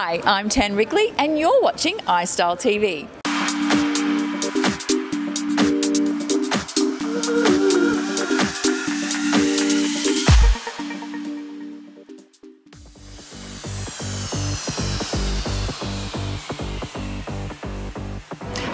Hi, I'm Tan Wrigley and you're watching Istyle TV.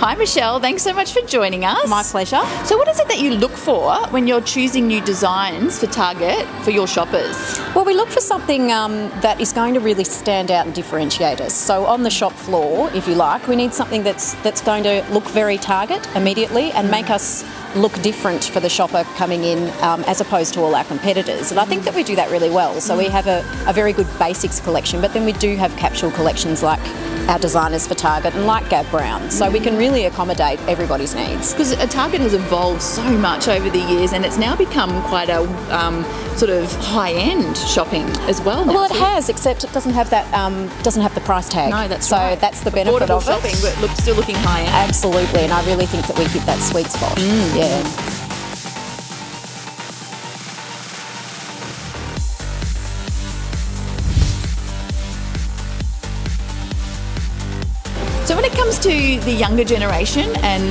Hi Michelle, thanks so much for joining us. My pleasure. So what is it that you look for when you're choosing new designs for Target for your shoppers? Well, we look for something that is going to really stand out and differentiate us. So on the shop floor, if you like, we need something that's going to look very Target immediately and make us look different for the shopper coming in as opposed to all our competitors. And I think that we do that really well. So we have a very good basics collection, but then we do have capsule collections like our designers for Target and like Gab Brown. So we can really accommodate everybody's needs. Because Target has evolved so much over the years and it's now become quite a sort of high-end shopping as well now. Well, it has, except it doesn't have that doesn't have the price tag. No, that's so right. So that's the benefit Affordable of shopping, it. But still looking high-end. Absolutely, and I really think that we hit that sweet spot. Yeah. So when it comes to the younger generation and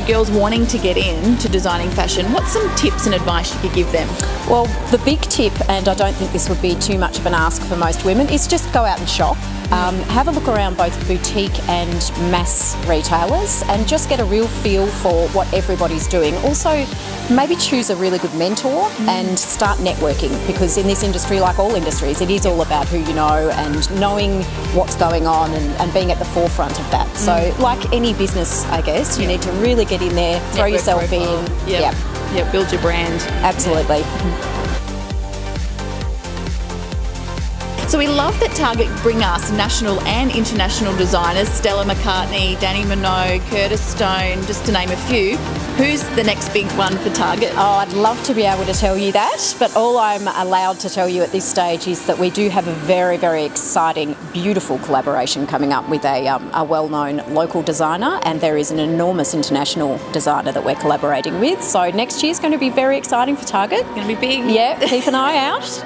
girls wanting to get into designing fashion, what's some tips and advice you could give them? Well, the big tip, and I don't think this would be too much of an ask for most women, is just go out and shop. Have a look around both boutique and mass retailers and just get a real feel for what everybody's doing. Also, maybe choose a really good mentor and start networking, because in this industry, like all industries, it is all about who you know and knowing what's going on and being at the forefront of that. So like any business, I guess, you need to really get in there, throw Network yourself profile. in. Yeah, build your brand. Absolutely. So we love that Target bring us national and international designers, Stella McCartney, Danny Minogue, Curtis Stone, just to name a few. Who's the next big one for Target? Oh, I'd love to be able to tell you that, but all I'm allowed to tell you at this stage is that we do have a very, very exciting, beautiful collaboration coming up with a well-known local designer, and there is an enormous international designer that we're collaborating with. So next year's going to be very exciting for Target. Going to be big. Yeah, keep an eye out.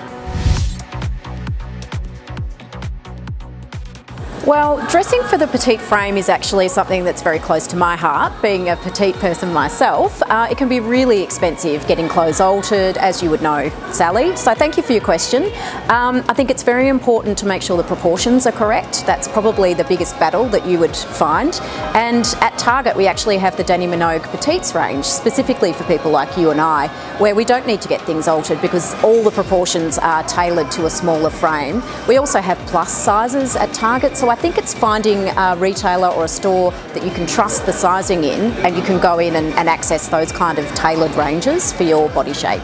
Well, dressing for the petite frame is actually something that's very close to my heart. Being a petite person myself, it can be really expensive getting clothes altered, as you would know, Sally. So thank you for your question. I think it's very important to make sure the proportions are correct. That's probably the biggest battle that you would find. And at Target, we actually have the Danny Minogue Petites range, specifically for people like you and I, where we don't need to get things altered because all the proportions are tailored to a smaller frame. We also have plus sizes at Target, so I think it's finding a retailer or a store that you can trust the sizing in, and you can go in and access those kind of tailored ranges for your body shape.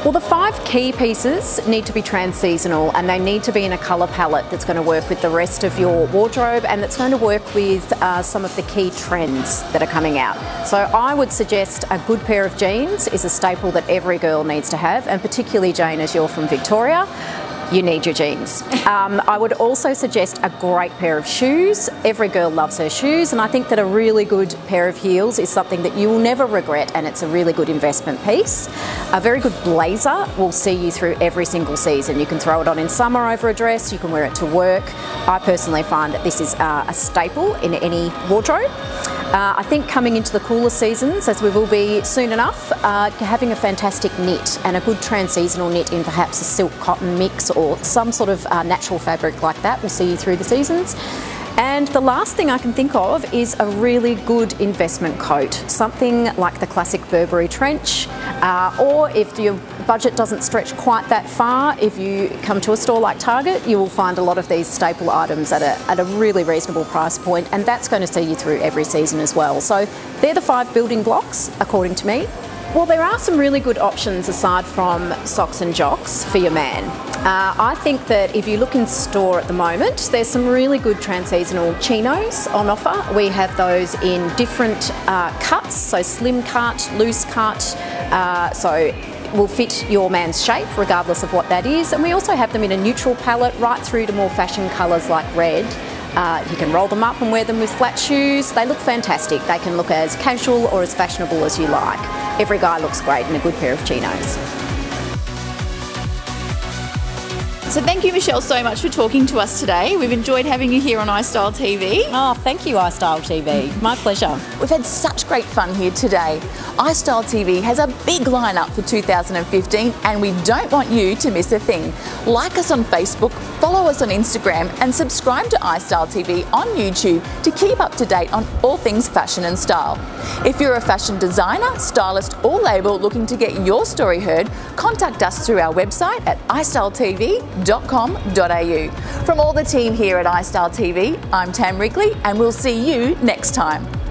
Well, the 5 key pieces need to be trans-seasonal, and they need to be in a colour palette that's going to work with the rest of your wardrobe and that's going to work with some of the key trends that are coming out. So I would suggest a good pair of jeans is a staple that every girl needs to have, and particularly, Jane, as you're from Victoria, you need your jeans. I would also suggest a great pair of shoes. Every girl loves her shoes, and I think that a really good pair of heels is something that you will never regret, and it's a really good investment piece. A very good blazer will see you through every single season. You can throw it on in summer over a dress, you can wear it to work. I personally find that this is a staple in any wardrobe. I think coming into the cooler seasons, as we will be soon enough, having a fantastic knit and a good trans-seasonal knit in perhaps a silk cotton mix or some sort of natural fabric like that will see you through the seasons. And the last thing I can think of is a really good investment coat, something like the classic Burberry trench, or if your budget doesn't stretch quite that far, if you come to a store like Target, you will find a lot of these staple items at a really reasonable price point, and that's going to see you through every season as well. So they're the 5 building blocks, according to me. Well, there are some really good options aside from socks and jocks for your man. I think that if you look in store at the moment, there's some really good trans-seasonal chinos on offer. We have those in different cuts, so slim cut, loose cut, so will fit your man's shape regardless of what that is. And we also have them in a neutral palette right through to more fashion colours like red. You can roll them up and wear them with flat shoes. They look fantastic. They can look as casual or as fashionable as you like. Every guy looks great in a good pair of chinos. So thank you, Michelle, so much for talking to us today. We've enjoyed having you here on Istyle TV. Oh, thank you, Istyle TV. My pleasure. We've had such great fun here today. Istyle TV has a big lineup for 2015 and we don't want you to miss a thing. Like us on Facebook, follow us on Instagram and subscribe to Istyle TV on YouTube to keep up to date on all things fashion and style. If you're a fashion designer, stylist or label looking to get your story heard, contact us through our website at istyletv.com.au. From all the team here at Istyle TV, I'm Tam Wrigley and we'll see you next time.